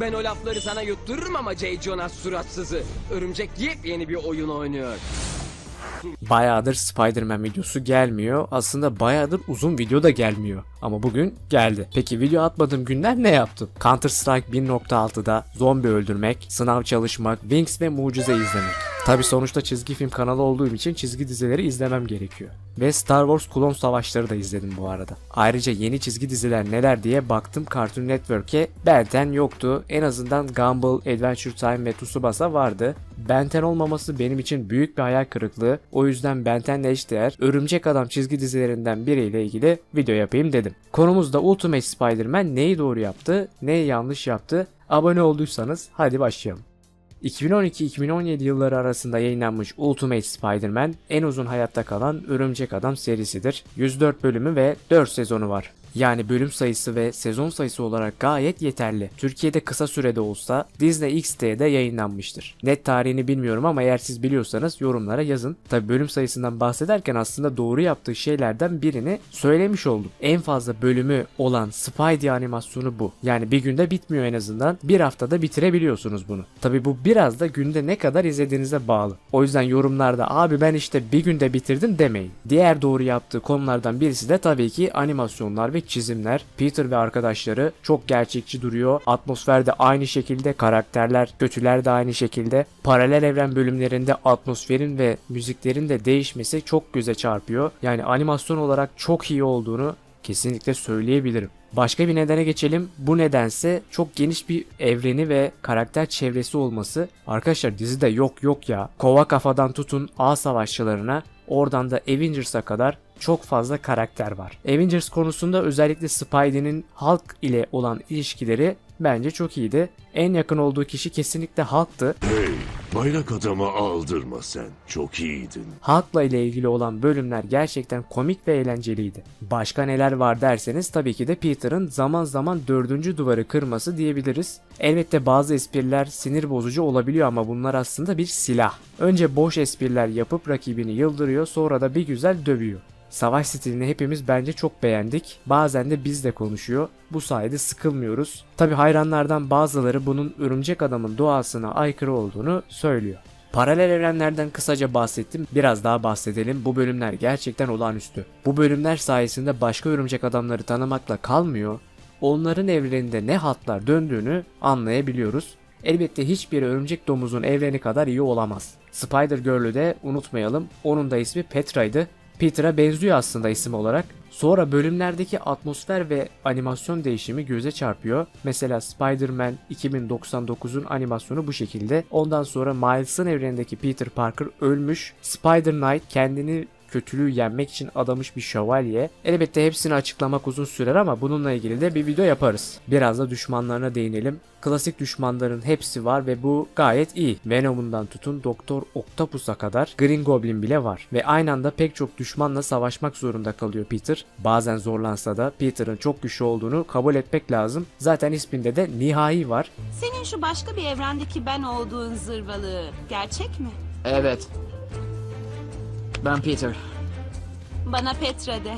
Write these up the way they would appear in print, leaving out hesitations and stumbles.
Ben o lafları sana yuttururum ama J. Jonas suratsızı. Örümcek yepyeni bir oyun oynuyor. Bayağıdır Spider-Man videosu gelmiyor. Aslında bayağıdır uzun video da gelmiyor. Ama bugün geldi. Peki video atmadığım günler ne yaptım? Counter Strike 1.6'da zombi öldürmek, sınav çalışmak, Wings ve Mucize izlemek. Tabi sonuçta çizgi film kanalı olduğum için çizgi dizileri izlemem gerekiyor. Ve Star Wars Klon Savaşları da izledim bu arada. Ayrıca yeni çizgi diziler neler diye baktım Cartoon Network'e. Ben 10 yoktu. En azından Gumball, Adventure Time ve Tsubasa vardı. Ben 10 olmaması benim için büyük bir hayal kırıklığı. O yüzden Ben 10'le eşdeğer Örümcek Adam çizgi dizilerinden biriyle ilgili video yapayım dedim. Konumuz da Ultimate Spider-Man neyi doğru yaptı, neyi yanlış yaptı. Abone olduysanız hadi başlayalım. 2012-2017 yılları arasında yayınlanmış Ultimate Spider-Man en uzun hayatta kalan Örümcek Adam serisidir. 104 bölümü ve 4 sezonu var. Yani bölüm sayısı ve sezon sayısı olarak gayet yeterli. Türkiye'de kısa sürede olsa Disney XD'de yayınlanmıştır. Net tarihini bilmiyorum ama eğer siz biliyorsanız yorumlara yazın. Tabi bölüm sayısından bahsederken aslında doğru yaptığı şeylerden birini söylemiş oldum. En fazla bölümü olan Spidey animasyonu bu. Yani bir günde bitmiyor en azından. Bir haftada bitirebiliyorsunuz bunu. Tabi bu biraz da günde ne kadar izlediğinize bağlı. O yüzden yorumlarda abi ben işte bir günde bitirdim demeyin. Diğer doğru yaptığı konulardan birisi de tabii ki animasyonlar ve çizimler. Peter ve arkadaşları çok gerçekçi duruyor. Atmosfer de aynı şekilde, karakterler, kötüler de aynı şekilde. Paralel evren bölümlerinde atmosferin ve müziklerin de değişmesi çok göze çarpıyor. Yani animasyon olarak çok iyi olduğunu kesinlikle söyleyebilirim. Başka bir nedene geçelim. Bu nedense çok geniş bir evreni ve karakter çevresi olması. Arkadaşlar dizide yok ya. Kova kafadan tutun ağ savaşçılarına, oradan da Avengers'a kadar çok fazla karakter var. Avengers konusunda özellikle Spidey'nin Hulk ile olan ilişkileri bence çok iyiydi. En yakın olduğu kişi kesinlikle Hulk'tı. Hey, bayrak adama aldırma sen. Çok iyiydin. Hulk'la ile ilgili olan bölümler gerçekten komik ve eğlenceliydi. Başka neler var derseniz tabii ki de Peter'ın zaman zaman 4. duvarı kırması diyebiliriz. Elbette bazı espriler sinir bozucu olabiliyor ama bunlar aslında bir silah. Önce boş espriler yapıp rakibini yıldırıyor, sonra da bir güzel dövüyor. Savaş stilini hepimiz bence çok beğendik. Bazen de biz de konuşuyor. Bu sayede sıkılmıyoruz. Tabi hayranlardan bazıları bunun Örümcek Adam'ın doğasına aykırı olduğunu söylüyor. Paralel evrenlerden kısaca bahsettim. Biraz daha bahsedelim. Bu bölümler gerçekten olağanüstü. Bu bölümler sayesinde başka Örümcek Adamları tanımakla kalmıyor. Onların evreninde ne hatlar döndüğünü anlayabiliyoruz. Elbette hiçbir örümcek domuzun evreni kadar iyi olamaz. Spider-Girl'ü de unutmayalım. Onun da ismi Petra'ydı. Peter'a benziyor aslında isim olarak. Sonra bölümlerdeki atmosfer ve animasyon değişimi göze çarpıyor. Mesela Spider-Man 2099'un animasyonu bu şekilde. Ondan sonra Miles'ın evrenindeki Peter Parker ölmüş. Spider-Knight kendini kötülüğü yenmek için adamış bir şövalye. Elbette hepsini açıklamak uzun sürer ama bununla ilgili de bir video yaparız. Biraz da düşmanlarına değinelim. Klasik düşmanların hepsi var ve bu gayet iyi. Venom'undan tutun Doktor Octopus'a kadar Green Goblin bile var. Ve aynı anda pek çok düşmanla savaşmak zorunda kalıyor Peter. Bazen zorlansa da Peter'ın çok güçlü olduğunu kabul etmek lazım. Zaten isminde de nihai var. Senin şu başka bir evrendeki ben olduğun zırvalığı gerçek mi? Evet. Ben Peter. Bana Petra de.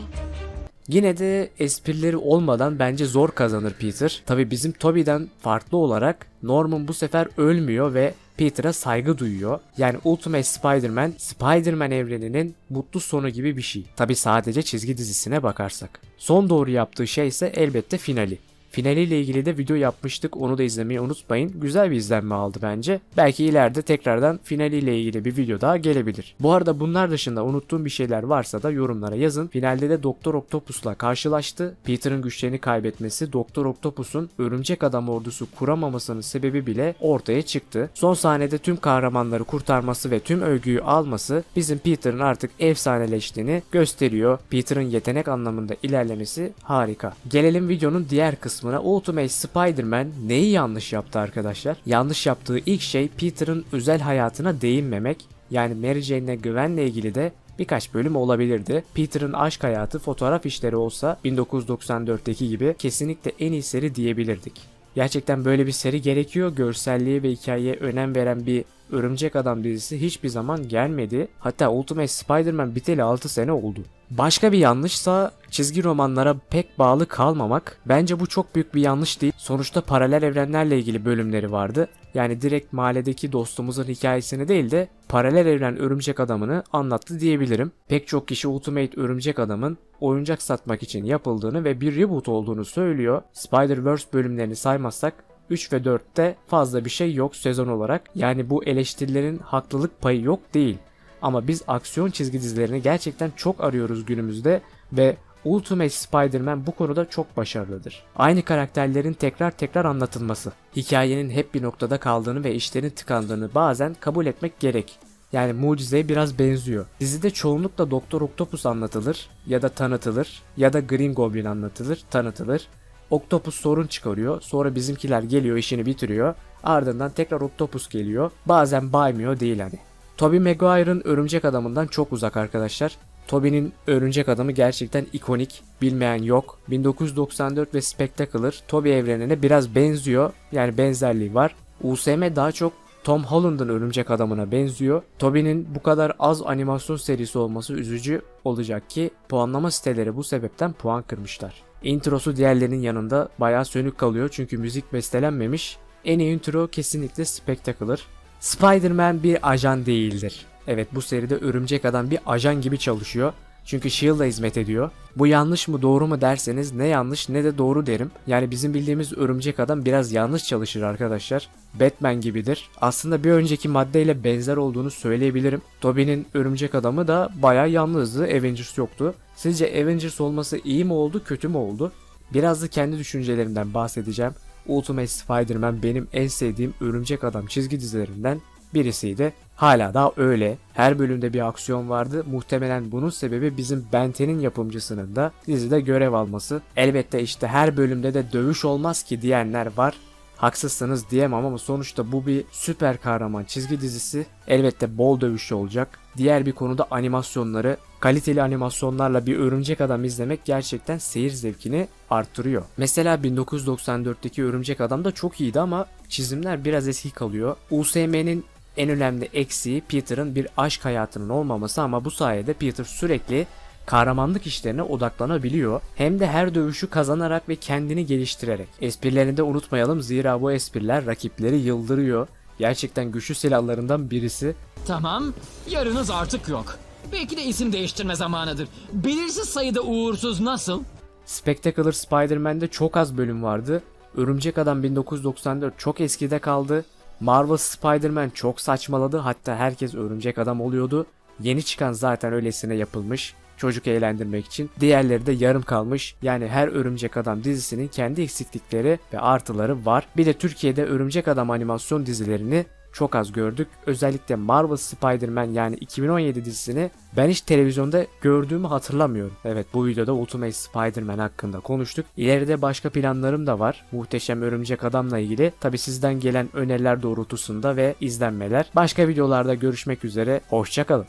Yine de esprileri olmadan bence zor kazanır Peter. Tabi bizim Tobey'den farklı olarak Norman bu sefer ölmüyor ve Peter'a saygı duyuyor. Yani Ultimate Spider-Man, Spider-Man evreninin mutlu sonu gibi bir şey. Tabi sadece çizgi dizisine bakarsak. Son doğru yaptığı şey ise elbette finali. Finaliyle ilgili de video yapmıştık. Onu da izlemeyi unutmayın. Güzel bir izlenme aldı bence. Belki ileride tekrardan finaliyle ilgili bir video daha gelebilir. Bu arada bunlar dışında unuttuğum bir şeyler varsa da yorumlara yazın. Finalde de Doktor Octopus'la karşılaştı. Peter'ın güçlerini kaybetmesi, Doktor Octopus'un Örümcek Adam ordusu kuramamasının sebebi bile ortaya çıktı. Son sahnede tüm kahramanları kurtarması ve tüm övgüyü alması bizim Peter'ın artık efsaneleştiğini gösteriyor. Peter'ın yetenek anlamında ilerlemesi harika. Gelelim videonun diğer kısmına. Ultimate Spider-Man neyi yanlış yaptı arkadaşlar? Yanlış yaptığı ilk şey Peter'ın özel hayatına değinmemek. Yani Mary Jane'le Gwen'le ilgili de birkaç bölüm olabilirdi. Peter'ın aşk hayatı fotoğraf işleri olsa 1994'teki gibi kesinlikle en iyi seri diyebilirdik. Gerçekten böyle bir seri gerekiyor. Görselliğe ve hikayeye önem veren bir Örümcek Adam dizisi hiçbir zaman gelmedi. Hatta Ultimate Spider-Man biteli 6 sene oldu. Başka bir yanlışsa çizgi romanlara pek bağlı kalmamak. Bence bu çok büyük bir yanlış değil. Sonuçta paralel evrenlerle ilgili bölümleri vardı. Yani direkt mahalledeki dostumuzun hikayesini değil de paralel evren Örümcek Adam'ını anlattı diyebilirim. Pek çok kişi Ultimate Örümcek Adam'ın oyuncak satmak için yapıldığını ve bir reboot olduğunu söylüyor. Spider-Verse bölümlerini saymazsak 3 ve 4'te fazla bir şey yok sezon olarak. Yani bu eleştirilerin haklılık payı yok değil. Ama biz aksiyon çizgi dizilerini gerçekten çok arıyoruz günümüzde ve Ultimate Spider-Man bu konuda çok başarılıdır. Aynı karakterlerin tekrar anlatılması, hikayenin hep bir noktada kaldığını ve işlerin tıkandığını bazen kabul etmek gerek. Yani mucizeye biraz benziyor. Dizide çoğunlukla Doktor Octopus anlatılır ya da tanıtılır ya da Green Goblin anlatılır, tanıtılır. Octopus sorun çıkarıyor, sonra bizimkiler geliyor işini bitiriyor, ardından tekrar Octopus geliyor, bazen baymıyor değil hani. Tobey Maguire'ın Örümcek Adam'ından çok uzak arkadaşlar. Tobey'nin Örümcek Adamı gerçekten ikonik, bilmeyen yok. 1994 ve Spectacular Tobey evrenine biraz benziyor, yani benzerliği var. USM daha çok Tom Holland'ın Örümcek Adam'ına benziyor. Tobey'nin bu kadar az animasyon serisi olması üzücü olacak ki puanlama siteleri bu sebepten puan kırmışlar. Introsu diğerlerinin yanında bayağı sönük kalıyor çünkü müzik bestelenmemiş. En iyi intro kesinlikle Spectacular. Spider-Man bir ajan değildir. Evet, bu seride Örümcek Adam bir ajan gibi çalışıyor. Çünkü S.H.I.E.L.D.'a hizmet ediyor. Bu yanlış mı doğru mu derseniz ne yanlış ne de doğru derim. Yani bizim bildiğimiz Örümcek Adam biraz yanlış çalışır arkadaşlar. Batman gibidir. Aslında bir önceki maddeyle benzer olduğunu söyleyebilirim. Tobey'nin Örümcek Adamı da bayağı yalnızdı. Avengers yoktu. Sizce Avengers olması iyi mi oldu, kötü mü oldu? Biraz da kendi düşüncelerimden bahsedeceğim. Ultimate Spider-Man benim en sevdiğim Örümcek Adam çizgi dizilerinden birisiydi. Hala da öyle. Her bölümde bir aksiyon vardı. Muhtemelen bunun sebebi bizim Ben 10'in yapımcısının da dizide görev alması. Elbette işte her bölümde de dövüş olmaz ki diyenler var. Haksızsınız diyemem ama sonuçta bu bir süper kahraman çizgi dizisi. Elbette bol dövüşü olacak. Diğer bir konuda animasyonları, kaliteli animasyonlarla bir Örümcek Adam izlemek gerçekten seyir zevkini arttırıyor. Mesela 1994'teki Örümcek Adam da çok iyiydi ama çizimler biraz eski kalıyor. USM'nin en önemli eksiği Peter'ın bir aşk hayatının olmaması ama bu sayede Peter sürekli kahramanlık işlerine odaklanabiliyor. Hem de her dövüşü kazanarak ve kendini geliştirerek. Esprilerini de unutmayalım, zira bu espriler rakipleri yıldırıyor. Gerçekten güçlü silahlarından birisi. Tamam, yarınız artık yok. Belki de isim değiştirme zamanıdır. Belirsiz sayıda uğursuz nasıl? Spectacular Spider-Man'de çok az bölüm vardı. Örümcek Adam 1994 çok eskide kaldı. Marvel Spider-Man çok saçmaladı, hatta herkes Örümcek Adam oluyordu. Yeni çıkan zaten öylesine yapılmış, çocuk eğlendirmek için. Diğerleri de yarım kalmış. Yani her Örümcek Adam dizisinin kendi eksiklikleri ve artıları var. Bir de Türkiye'de Örümcek Adam animasyon dizilerini çok az gördük. Özellikle Marvel Spider-Man yani 2017 dizisini ben hiç televizyonda gördüğümü hatırlamıyorum. Evet, bu videoda Ultimate Spider-Man hakkında konuştuk. İleride başka planlarım da var. Muhteşem Örümcek Adam'la ilgili. Tabi sizden gelen öneriler doğrultusunda ve izlenmeler. Başka videolarda görüşmek üzere. Hoşça kalın.